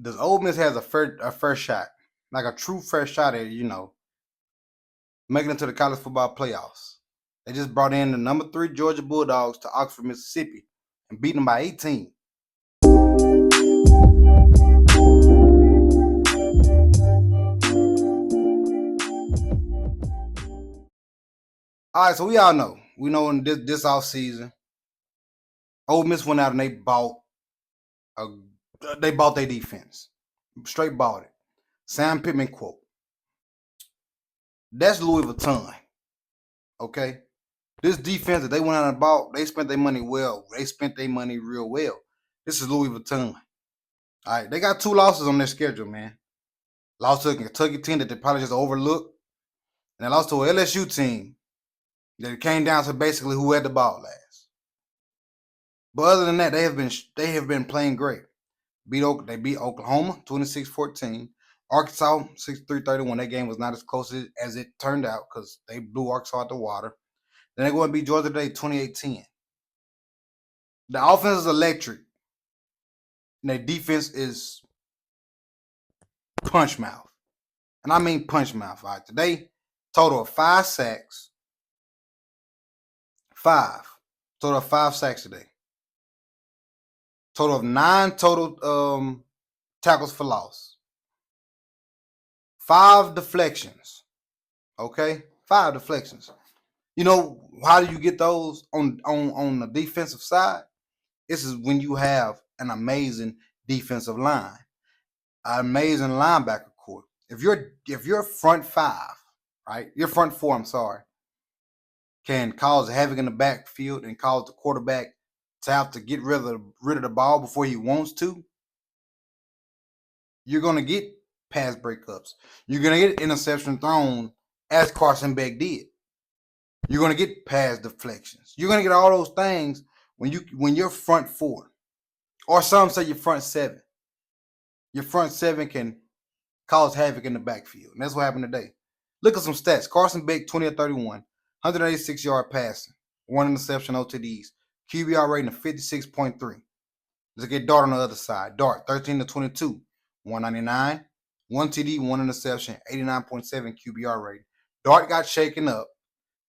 does Ole Miss has a first shot, like a true first shot at making it to the college football playoffs. They just brought in the number 3 Georgia Bulldogs to Oxford, Mississippi, and beat them by 18. All right, so we know in this off season, Ole Miss went out and a, they bought their defense, straight bought it. Sam Pittman quote: "That's Louis Vuitton, okay? This defense that they went out and bought, they spent their money well. They spent their money real well. This is Louis Vuitton. All right, they got 2 losses on their schedule, man. Lost to a Kentucky team that they probably just overlooked, and they lost to an LSU team that it came down to basically who had the ball last. But other than that, they have been playing great. They beat Oklahoma 26-14, Arkansas 63-31. That game was not as close as it turned out because they blew Arkansas out the water. Then they're going to beat Georgia today 28-10. The offense is electric. And their defense is punch mouth. And I mean punch mouth. All right, today, total of 5 sacks. 5. Total of 5 sacks today. Total of 9 total tackles for loss. 5 deflections. Okay? 5 deflections. You know, how do you get those on the defensive side? This is when you have an amazing defensive line, an amazing linebacker core. If your front 5, right? Your front 4, I'm sorry, can cause havoc in the backfield and cause the quarterback to have to get rid of the ball before he wants to, you're going to get pass breakups. You're going to get interception thrown as Carson Beck did. You're going to get pass deflections. You're going to get all those things when your front 4, or some say your front 7. Your front 7 can cause havoc in the backfield. And that's what happened today. Look at some stats. Carson Beck, 20 of 31, 186-yard passing, 1 interception OTDs, QBR rating of 56.3. Let's get Dart on the other side. Dart, 13 of 22, 199, 1 TD, 1 interception, 89.7 QBR rating. Dart got shaken up,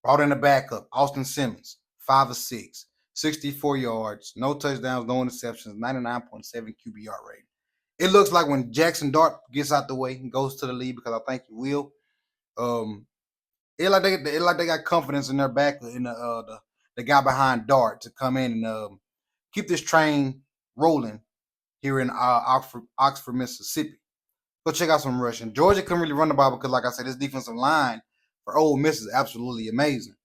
brought in the backup, Austin Simmons, 5 of 6, 64 yards, no touchdowns, no interceptions, 99.7 QBR rating. It looks like when Jackson Dart gets out the way and goes to the lead, because I think he will, it like they got confidence in their back, in the guy behind Dart, to come in and keep this train rolling here in Oxford, Mississippi. Go check out some rushing. Georgia couldn't really run the ball because, like I said, this defensive line for Ole Miss is absolutely amazing.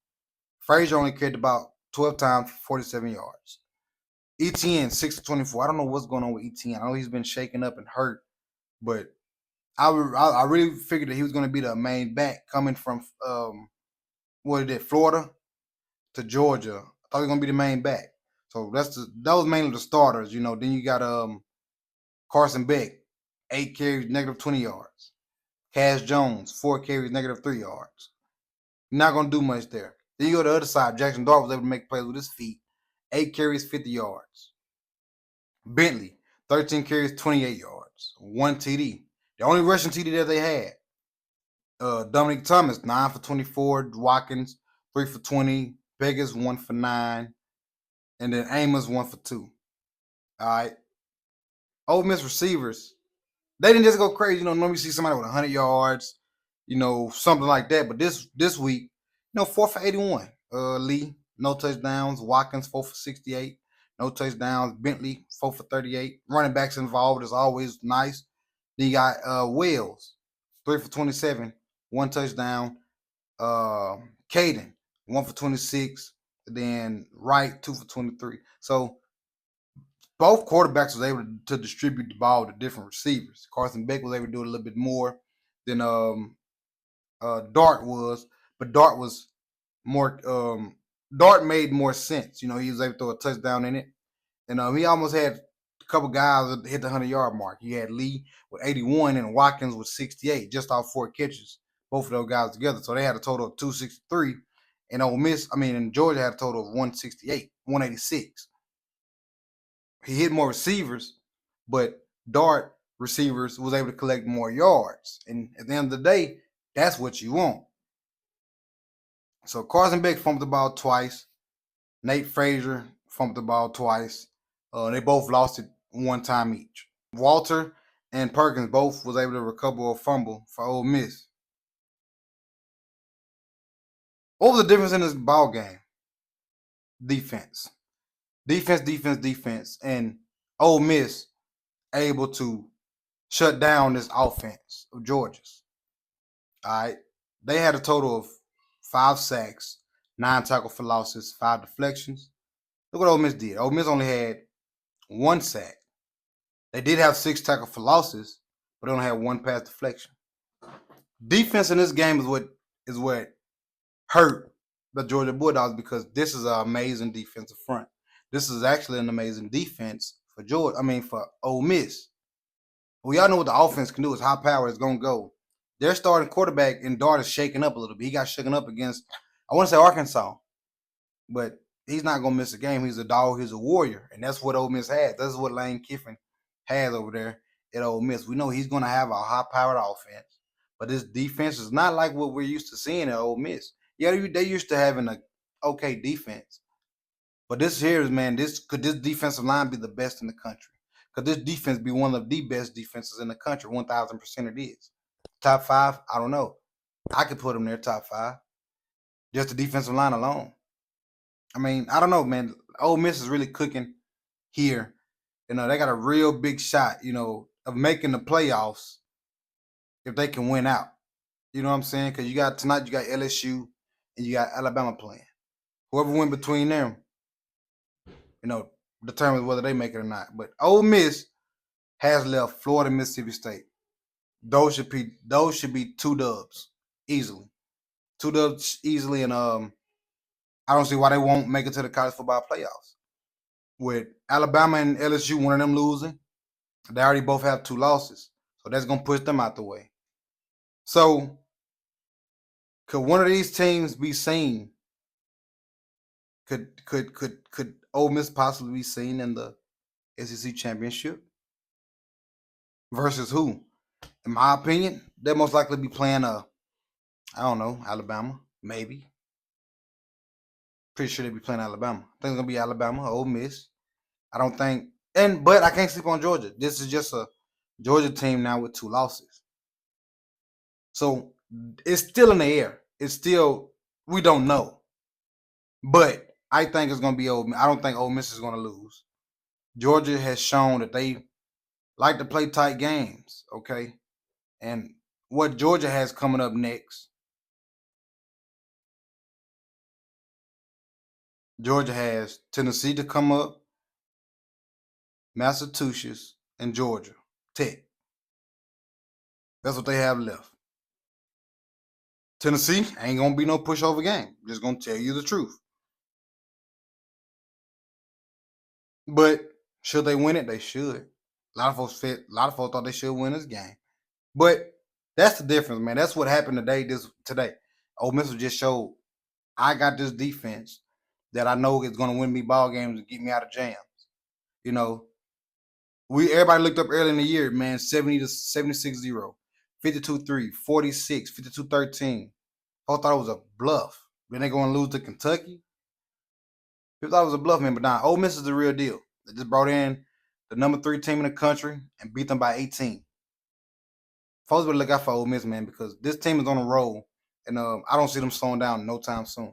Frazier only carried about 12 times for 47 yards. ETN, 6 of 24. I don't know what's going on with ETN. I know he's been shaken up and hurt, but I really figured that he was going to be the main back coming from Florida to Georgia. I thought he was going to be the main back. So that was mainly the starters, you know. Then you got Carson Beck, 8 carries, negative 20 yards. Cash Jones, 4 carries, negative 3 yards. Not going to do much there. Then you go to the other side. Jackson Dart was able to make plays with his feet. 8 carries, 50 yards. Bentley, 13 carries, 28 yards. 1 TD. The only rushing TD that they had. Dominic Thomas, 9 for 24. Watkins, 3 for 20. Vegas, 1 for 9. And then Amos, 1 for 2. All right. Ole Miss receivers, they didn't just go crazy. You know, normally you see somebody with 100 yards, you know, something like that. But this week, you know, 4 for 81. Lee, no touchdowns. Watkins, 4 for 68. No touchdowns. Bentley, 4 for 38. Running backs involved is always nice. Then you got Wells, 3 for 27. 1 touchdown. Caden, 1 for 26. Then Wright, 2 for 23. So both quarterbacks was able to distribute the ball to different receivers. Carson Beck was able to do it a little bit more than Dart was, but Dart was more. Dart made more sense. You know, he was able to throw a touchdown in it, and he almost had a couple guys that hit the 100-yard mark. He had Lee with 81 and Watkins with 68, just off 4 catches. Both of those guys together, so they had a total of 263. And in Georgia had a total of 168, 186. He hit more receivers, but Dart receivers was able to collect more yards. And at the end of the day, that's what you want. So Carson Beck fumbled the ball twice. Nate Frazier fumbled the ball twice. They both lost it one time each. Walter and Perkins both was able to recover a fumble for Ole Miss. What was the difference in this ball game? Defense. Defense. And Ole Miss able to shut down this offense of Georgia's. All right. They had a total of 5 sacks, 9 tackles for losses, 5 deflections. Look what Ole Miss did. Ole Miss only had 1 sack. They did have 6 tackles for losses, but they only had 1 pass deflection. Defense in this game is what hurt the Georgia Bulldogs because this is an amazing defensive front. This is actually an amazing defense for for Ole Miss. We all know what the offense can do is how power is going to go. Their starting quarterback in Dart is shaking up a little bit. He got shaken up against, I want to say Arkansas, but he's not going to miss a game. He's a dog. He's a warrior, and that's what Ole Miss has. That's what Lane Kiffin has over there at Ole Miss. We know he's going to have a high-powered offense, but this defense is not like what we're used to seeing at Ole Miss. Yeah, they used to having a okay defense, but this here is, man, this defensive line be the best in the country? Could this defense be one of the best defenses in the country? 1,000% it is. Top 5? I don't know. I could put them there top 5. Just the defensive line alone. I don't know, man. Ole Miss is really cooking here. They got a real big shot, of making the playoffs if they can win out. You know what I'm saying? Because tonight you got LSU and you got Alabama playing. Whoever win between them, determines whether they make it or not. But Ole Miss has left Florida, Mississippi State. Those should be 2 dubs easily. 2 dubs easily, and I don't see why they won't make it to the college football playoffs. With Alabama and LSU, one of them losing, they already both have 2 losses, so that's gonna push them out the way. So, could one of these teams be seen? Could Ole Miss possibly be seen in the SEC championship? Versus who? In my opinion, they'll most likely be playing I don't know, Alabama, maybe. Pretty sure they'll be playing Alabama. I think it's gonna be Alabama, Ole Miss. I don't think, but I can't sleep on Georgia. This is just a Georgia team now with 2 losses. So it's still in the air. It's still, we don't know. But I think it's gonna be Ole Miss. I don't think Ole Miss is gonna lose. Georgia has shown that they like to play tight games, okay? And what Georgia has coming up next, Georgia has Tennessee to come up, Massachusetts, and Georgia Tech. That's what they have left. Tennessee ain't going to be no pushover game. Just going to tell you the truth. But should they win it? They should. A lot of folks thought they should win this game. But that's the difference, man. That's what happened today. Ole Miss just showed I got this defense that I know is going to win me ball games and get me out of jams. Everybody looked up early in the year, man, 70 to 76-0, 52-3, 46, 52-13. Folks thought it was a bluff. Then they going to lose to Kentucky. People thought it was a bluff, man, but nah, Ole Miss is the real deal. They just brought in the number 3 team in the country and beat them by 18. Folks better look out for Ole Miss, man, because this team is on a roll, and I don't see them slowing down no time soon.